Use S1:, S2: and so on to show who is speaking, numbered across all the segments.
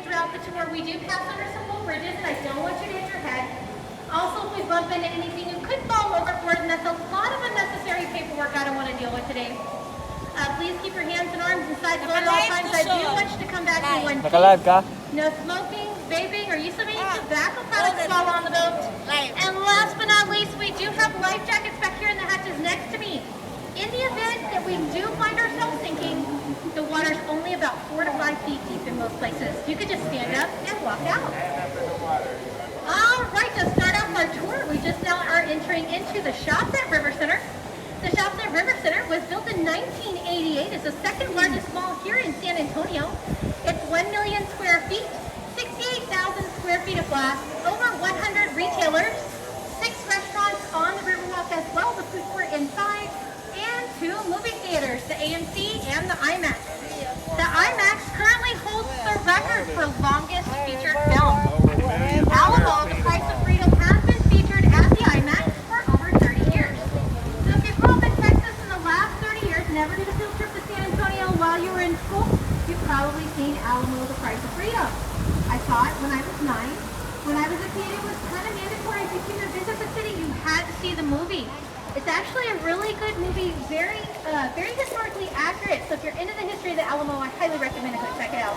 S1: throughout the tour. We do pass under some low bridges, and I don't want you to hit your head. Also, if we bump into anything, you could fall overboard, and that's a lot of unnecessary paperwork I don't want to deal with today. Please keep your hands and arms inside the boat at all times. I do want you to come back in one piece. No smoking, vaping, or use of any tobacco products while on the boat. And last but not least, we do have life jackets back here in the hatches next to me. In the event that we do find ourselves sinking, the water's only about 4 to 5 feet deep in most places. You could just stand up and walk out. All right, to start off our tour, we just now are entering into the Shops at River Center. The Shops at River Center was built in 1988. It's the second largest mall here in San Antonio. It's 1 million square feet, 68,000 square feet of glass, over 100 retailers, 6 restaurants on the Riverwalk as well, the food court inside, and 2 movie theaters, the AMC and the IMAX. The IMAX currently holds the record for longest featured film. Alamo, The Price of Freedom, has been featured at the IMAX for over 30 years. So if you grew up in Texas in the last 30 years, never did a field trip to San Antonio while you were in school, you've probably seen Alamo, The Price of Freedom. I saw it when I was 9. When I was a kid, it was kind of mandatory. If you came to visit the city, you had to see the movie. It's actually a really good movie, very historically accurate. So if you're into the history of the Alamo, I highly recommend to go check it out.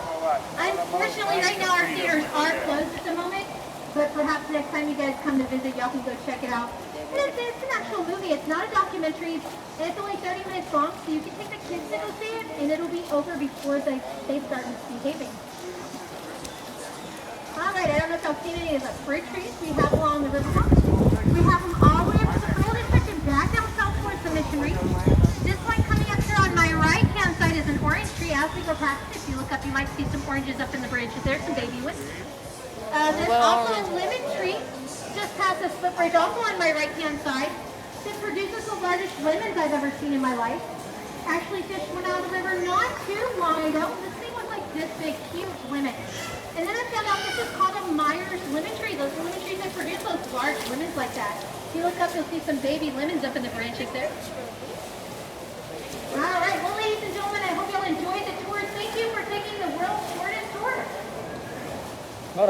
S1: Unfortunately, right now our theaters are closed at the moment, but perhaps next time you guys come to visit, y'all can go check it out. And it's an actual movie. It's not a documentary, and it's only 30 minutes long, so you can take the kids to go see it, and it'll be over before they start misbehaving. All right, I don't know if y'all seen any of the fruit trees we have along the riverfront. We have them all the way up to the Pearl District and back down south towards the Mission Reef. This one coming up here on my right-hand side is an orange tree. As we go past it, if you look up, you might see some oranges up in the bridge. There's some baby ones. There's also a lemon tree just past this footbridge, also on my right-hand side. This produces the largest lemons I've ever seen in my life. Actually, fish went out of the river not too long ago. This thing was like this big, huge lemon. And then I found out this is called a Myers lemon tree. Those lemon trees that produce those large lemons like that. If you look up, you'll see some baby lemons up in the branches there. All right, well, ladies and gentlemen, I hope y'all enjoyed the tour. Thank you for taking the world's shortest tour. No?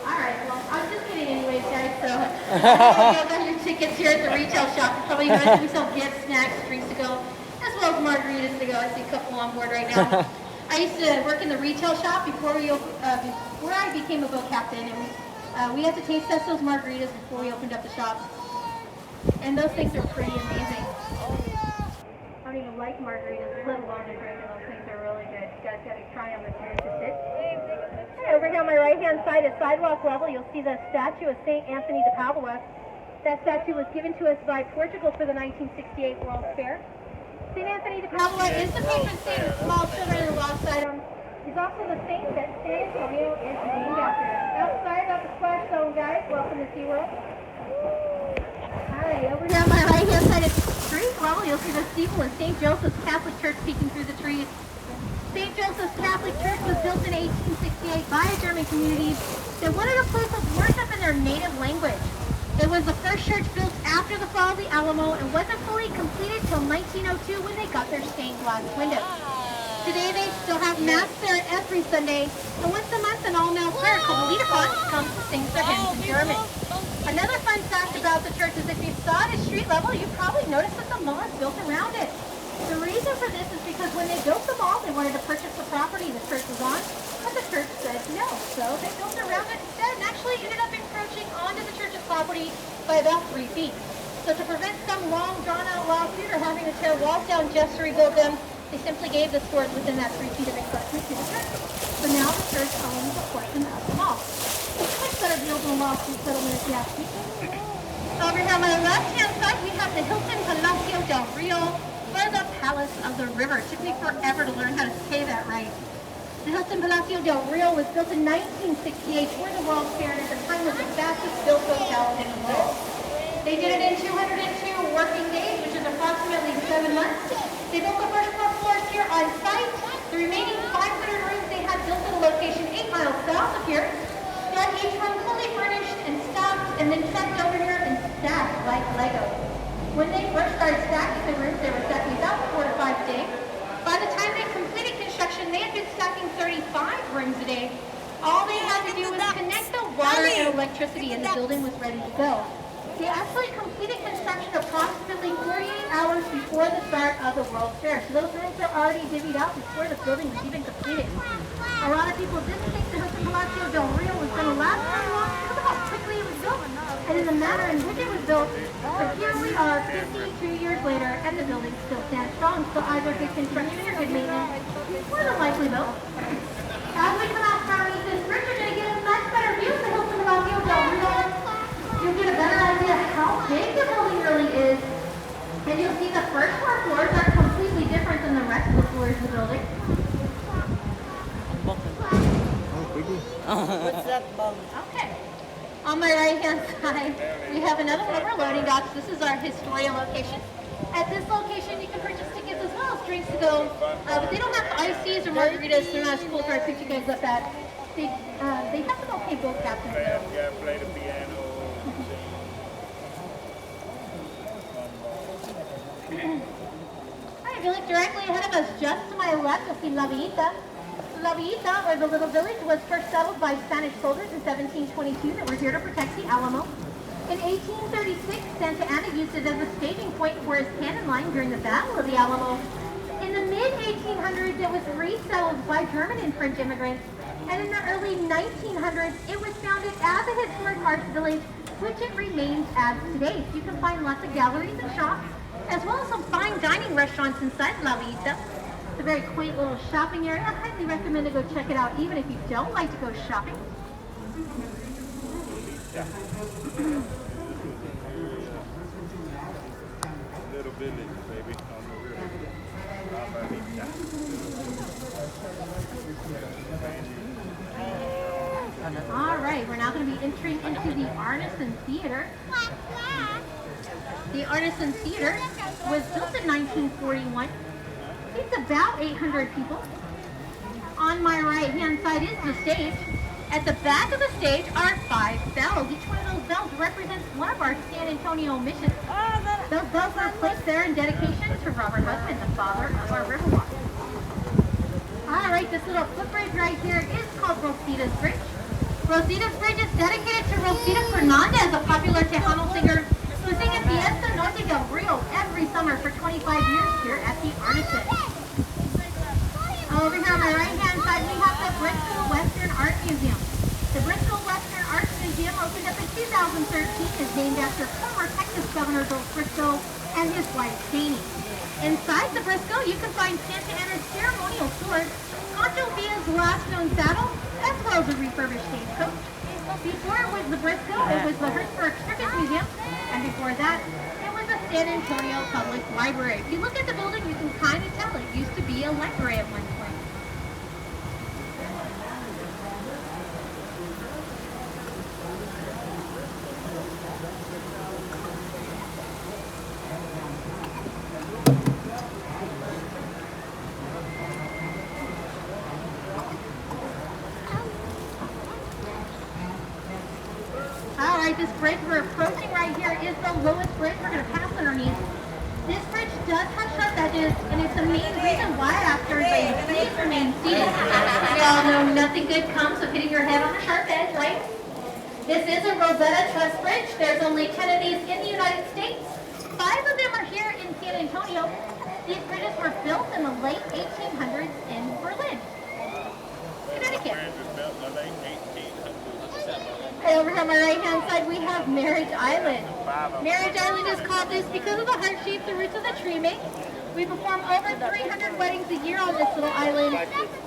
S1: All right, well, I'm just kidding anyways, guys. So, y'all got your tickets here at the retail shop. You're probably nice. We sell gifts, snacks, drinks to go, as well as margaritas to go. I see a couple on board right now. I used to work in the retail shop before I became a boat captain, and we had to taste test those margaritas before we opened up the shop. And those things are pretty amazing. I don't even like margaritas, let alone to drink, and those things are really good. You guys got to try them if you're interested. Hey, over here on my right-hand side at sidewalk level, you'll see the statue of St. Anthony de Padua. That statue was given to us by Portugal for the 1968 World's Fair. St. Anthony de Padua is the patron saint of small children and lost items. He's also the saint that San Antonio is named after. Outside of the splash zone, guys. Welcome to SeaWorld. Alright, over here on my right-hand side at street level, you'll see the steeple of St. Joseph's Catholic Church peeking through the trees. St. Joseph's Catholic Church was built in 1868 by a German community that wanted a place of worship in their native language. It was the first church built after the fall of the Alamo and wasn't fully completed till 1902 when they got their stained glass windows. Today they still have Mass there every Sunday, and once a month an all-male choir called the Liederkranz comes to sing their hymns in German. Another fun fact about the church is if you saw it at street level, you probably noticed that the mall is built around it. The reason for this is because when they built the mall, they wanted to purchase the property the church was on, but the church said no. So they built around it instead and actually ended up encroaching onto the church's property by about 3 feet. So to prevent some long, drawn-out lawsuit or having to tear walls down just to rebuild them, they simply gave the stores within that 3 feet of encroachment to the church. So now the church owns a portion of the mall. It's much better deal than a lawsuit settlement if you ask me. Over here on my left-hand side, we have the Hilton Palacio del Rio, or the Palace of the River. It took me forever to learn how to say that right. The Hilton Palacio del Rio was built in 1968 for the World's Fair and at the time was the fastest built hotel in the world. They did it in 202 working days, which is approximately 7 months. They built the first 4 floors here on site. The remaining 500 rooms they had built at a location 8 miles south of here. They had each room fully furnished and stuffed and then checked over here and stacked like Lego. When they first started stacking the rooms, they were stacking about 4 to 5 a day. By the time they completed construction, they had been stacking 35 rooms a day. All they had to do was connect the water and electricity, and the building was ready to go. They actually completed construction approximately 48 hours before the start of the World's Fair. So those rooms are already divvied out before the building was even completed. A lot of people didn't think the Hilton Palacio del Rio was going to last very long because of how quickly it was built and in the manner in which it was built. But here we are 52 years later, and the building still stands strong. So either good construction or good maintenance, more than likely though. As we come out from this bridge, you're going to get a much better view of the Hilton Palacio del Rio. You'll get a better idea of how big the building really is. And you'll see the first four floors are completely different than the rest of the floors of the building.
S2: What's that bug?
S1: Okay. On my right-hand side, we have another one of our loading docks. This is our Historia location. At this location, you can purchase tickets as well as drinks to go. But they don't have iced teas or margaritas. They're not as cool, so I picked you guys up at. They have some okay boat captains though.
S3: Yeah, play the piano.
S1: Alright, if you look directly ahead of us, just to my left, you'll see La Villita. La Villita, or the little village, was first settled by Spanish soldiers in 1722 that were here to protect the Alamo. In 1836, Santa Anna used it as a staging point for his cannon line during the Battle of the Alamo. In the mid-1800s, it was resettled by German and French immigrants. And in the early 1900s, it was founded as a historic art village, which it remains as today. So you can find lots of galleries and shops, as well as some fine dining restaurants inside La Villita. It's a very quaint little shopping area. I highly recommend to go check it out, even if you don't like to go shopping.
S3: Yeah. Little village, baby, on the river.
S1: All right, we're now going to be entering into the Artisan Theater. The Artisan Theater was built in 1941. It's about 800 people. On my right-hand side is the stage. At the back of the stage are 5 bells. Each one of those bells represents one of our San Antonio missions. Those bells are placed there in dedication to Robert Hugman, the father of our Riverwalk. All right, this little footbridge right here is called Rosita's Bridge. Rosita's Bridge is dedicated to Rosita Fernandez, a popular Tejano singer who sang at Fiesta Norte del Rio every summer for 25 years here at the Artisan. Over here on my right-hand side, we have the Bricksville Western Art Museum. The Bricksville Western Art Museum opened up in 2013 is named after former Texas Governor Bill Briscoe and his wife, Janie. Inside the Briscoe, you can find Santa Anna's ceremonial sword, Pancho Villa's last known saddle, as well as a refurbished stagecoach. Before it was the Briscoe, it was the Hertzberg Circus Museum, and before that, it was the San Antonio Public Library. If you look at the building, you can kind of tell it used to be a library at one point. This bridge we're approaching right here is the lowest bridge we're going to pass underneath. This bridge does have sharp edges, and it's the main reason why after they please remain seated. We all know nothing good comes of hitting your head on a sharp edge, right? This is a Rosetta Truss bridge. There's only 10 of these in the United States. 5 of them are here in San Antonio. These bridges were built in the late 1800s in Berlin, Connecticut. Right over here on my right-hand side, we have Marriage Island. Marriage Island is called this because of the heart shape the roots of the tree make. We perform over 300 weddings a year on this little island.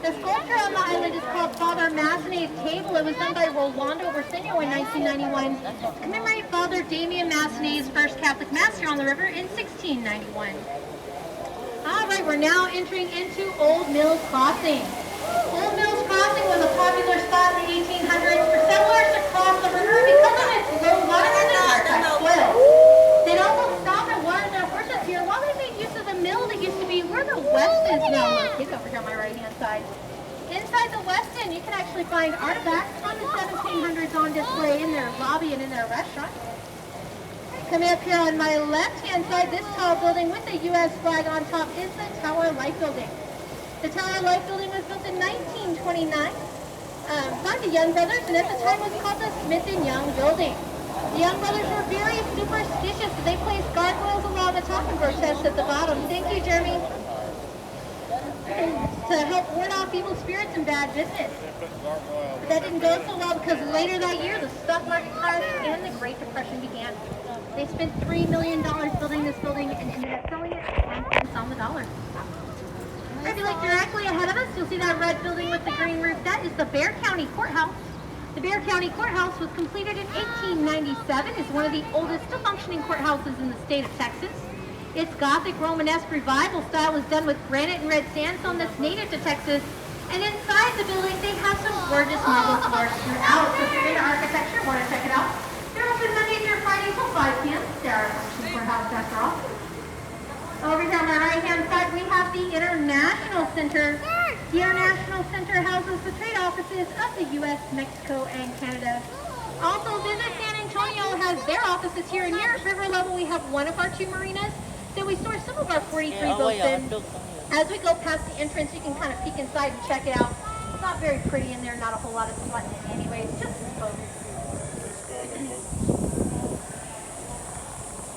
S1: The sculpture on the island is called Father Massenet's Table. It was done by Rolando Orsino in 1991 to commemorate Father Damien Massenet's first Catholic Mass here on the river in 1691. All right, we're now entering into Old Mills Crossing. Old Mills Crossing was a popular spot in the 1800s for settlers to cross the river because of its low water and hard soil. They'd also stop and water their horses here while they made use of the mill that used to be where the West is now located, over here on my right-hand side. Inside the West End, you can actually find artifacts from the 1700s on display in their lobby and in their restaurant. Coming up here on my left-hand side, this tall building with the U.S. flag on top is the Tower Life Building. The Tower Life Building was built in 1929. The Tower Life Building was built in 1929 to commemorate Father Damien Massenet's first Catholic Mass here on the river in 1691. All right, by the Young Brothers, and at the time was called the Smith and Young Building. The Young Brothers were very superstitious, so they placed gargoyles along the top and grotesques at the bottom. Thank you, Jeremy. To help ward off evil spirits and bad business. But that didn't go so well because later that year the stock market crashed and the Great Depression began. They spent $3 million building this building and ended up selling it for 10 cents on the dollar. If you look directly ahead of us, you'll see that red building with the green roof. That is the Bexar County Courthouse. The Bexar County Courthouse was completed in 1897. It's one of the oldest still functioning courthouses in the state of Texas. Its Gothic Romanesque revival style is done with granite and red sandstone that's native to Texas. And inside the building, they have some gorgeous marble floors throughout. So if you're into architecture, want to check it out, they're open Monday through Friday till 5 p.m. They're a functioning courthouse after all. Over here on my right-hand side, we have the International Center. The International Center houses the trade offices of the U.S., Mexico, and Canada. Also, Visit San Antonio has their offices here. And here at River Level, we have one of our 2 marinas that we store some of our 43 boats in. As we go past the entrance, you can kind of peek inside and check it out. It's not very pretty in there, not a whole lot of smut in it anyways, just some boats.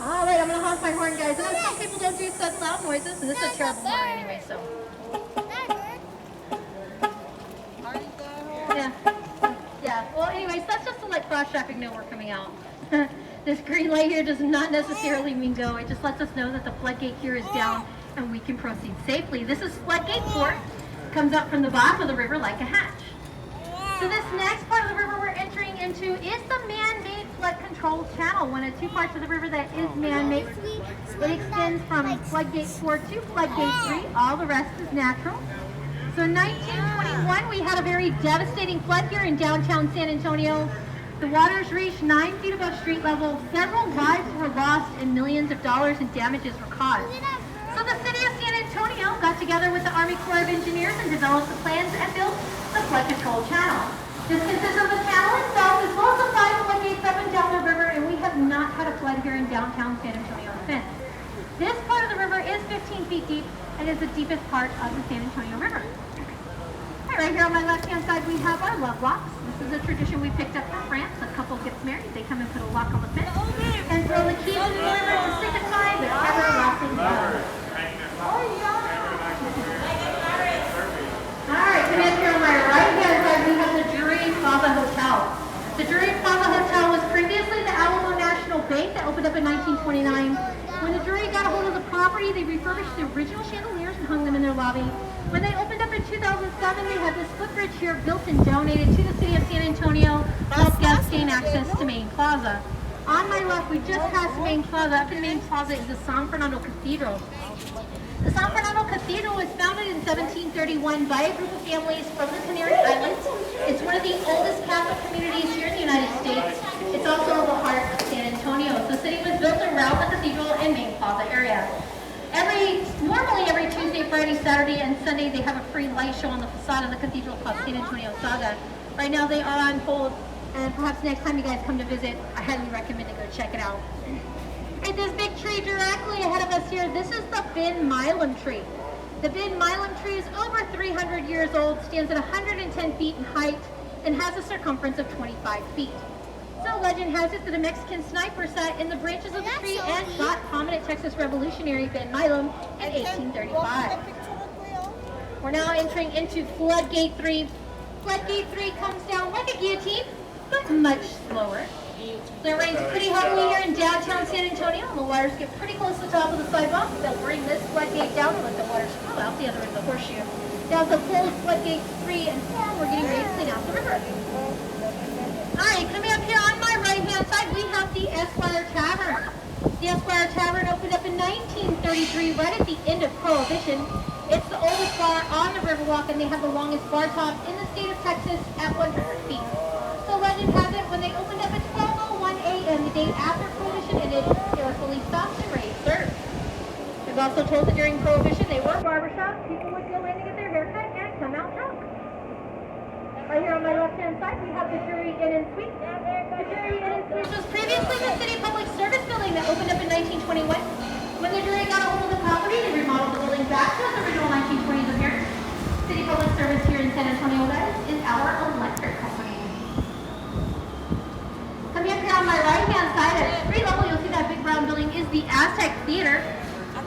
S1: All right, I'm going to honk my horn, guys. I know some people don't do such loud noises, and this is a terrible horn anyway, so. Yeah. Well, anyways, that's just to let cross traffic know we're coming out. This green light here does not necessarily mean go. It just lets us know that the floodgate here is down and we can proceed safely. This is Floodgate 4. Comes up from the bottom of the river like a hatch. So this next part of the river we're entering into is the man-made flood control channel, one of 2 parts of the river that is man-made. It extends from Floodgate 4 to Floodgate 3. All the rest is natural. So in 1921, we had a very devastating flood here in downtown San Antonio. The waters reached 9 feet above street level. Several lives were lost and millions of dollars in damages were caused. So the city of San Antonio got together with the Army Corps of Engineers and developed the plans and built the flood control channel. This consists of the channel itself as well as the 5 floodgates up and down the river, and we have not had a flood here in downtown San Antonio since. This part of the river is 15 feet deep and is the deepest part of the San Antonio River. Right here on my left-hand side, we have our love locks. This is a tradition we picked up from France. A couple gets married, they come and put a lock on the fence and throw the keys in the river to signify their everlasting love. Alright, coming up here on my right-hand side, we have the Plaza Hotel. The Plaza Hotel was previously the Alamo National Bank that opened up in 1929. When the jury got a hold of the property, they refurbished the original chandeliers and hung them in their lobby. When they opened up in 2007, they had this footbridge here built and donated to the city of San Antonio to help guests gain access to Maine Plaza. On my left, we just passed Maine Plaza. Up in Maine Plaza is the San Fernando Cathedral. The San Fernando Cathedral was founded in 1731 by a group of families from the Canary Islands. It's one of the oldest Catholic communities here in the United States. It's also the heart of San Antonio. The city was built around the cathedral and Maine Plaza area. Normally every Tuesday, Friday, Saturday, and Sunday, they have a free light show on the facade of the cathedral called San Antonio Saga. Right now they are on hold, and perhaps next time you guys come to visit, I highly recommend to go check it out. Right, this big tree directly ahead of us here, this is the Ben Milam tree. The Ben Milam tree is over 300 years old, stands at 110 feet in height, and has a circumference of 25 feet. So legend has it that a Mexican sniper sat in the branches of the tree and shot prominent Texas revolutionary Ben Milam in 1835. We're now entering into Floodgate 3. Floodgate 3 comes down like a guillotine, but much slower. So it rains pretty heavily here in downtown San Antonio, and the waters get pretty close to the top of the sidewalk. They'll bring this floodgate down and let the waters flow out the other end of the horseshoe. Now to close Floodgate 3 and 4, we're getting ready to clean out the river. Alright, coming up here on my right-hand side, we have the Esquire Tavern. The Esquire Tavern opened up in 1933, right at the end of Prohibition. It's the oldest bar on the Riverwalk, and they have the longest bar top in the state of Texas at 100 feet. So legend has it, when they opened up at 12:01 a.m., the day after Prohibition ended, they were fully stocked and ready to serve. We've also told that during Prohibition, they were barbershops. People would go in to get their haircut and come out drunk. Right here on my left-hand side, we have the Jury Inn and Suites. The Jury Inn and Suites was previously the City Public Service building that opened up in 1921. When the jury got a hold of the property, they remodeled the building back to its original 1920s appearance. City Public Service here in San Antonio, guys, is our electric. Theater.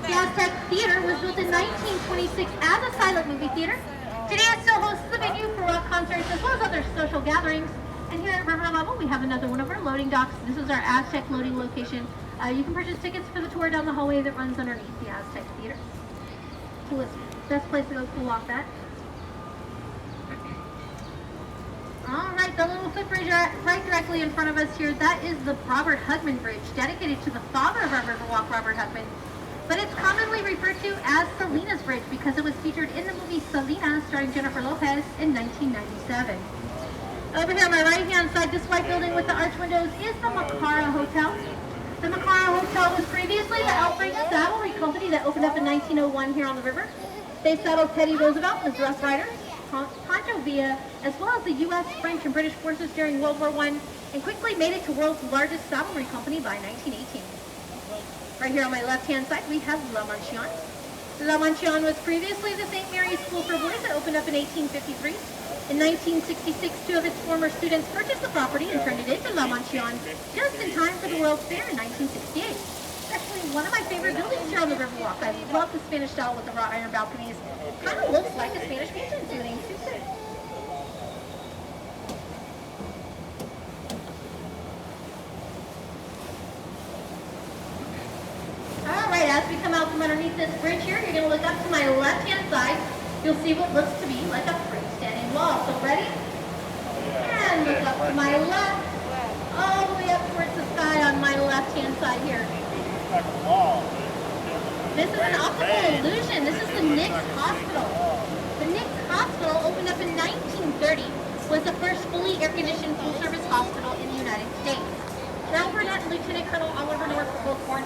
S1: The Aztec Theater was built in 1926 as a silent movie theater. Today it still hosts the venue for rock concerts as well as other social gatherings. And here at River Level, we have another one of our loading docks. This is our Aztec loading location. You can purchase tickets for the tour down the hallway that runs underneath the Aztec Theater. Coolest, best place to go cool off that. All right, the little footbridge right directly in front of us here, that is the Robert Hugman Bridge, dedicated to the father of our Riverwalk, Robert Hugman. But it's commonly referred to as Selena's Bridge because it was featured in the movie Selena, starring Jennifer Lopez, in 1997. Over here on my right-hand side, this white building with the arch windows is the Makara Hotel. The Makara Hotel was previously the Outbreak Saddlery Company that opened up in 1901 here on the river. They saddled Teddy Roosevelt and his Rough Riders, Pancho Villa, as well as the U.S., French, and British forces during World War I, and quickly made it to world's largest saddlery company by 1918. Right here on my left-hand side, we have La Mansion. La Mansion was previously the St. Mary's School for Boys that opened up in 1853. In 1966, two of its former students purchased the property and turned it into La Mansion just in time for the World's Fair in 1968. It's actually one of my favorite buildings here on the Riverwalk. I love the Spanish style with the wrought iron balconies. Kind of looks like a Spanish painting ceiling. Alright, as we come out from underneath this bridge here, you're going to look up to my left-hand side. You'll see what looks to be like a freestanding wall. So ready? And look up to my left. All the way up towards the sky on my left-hand side here. This is an optical illusion. This is the Knicks Hospital. The Knicks Hospital opened up in 1930. Was the first fully air-conditioned full-service hospital in the United States. Colonel Burnett and Lieutenant Colonel Oliver North were both born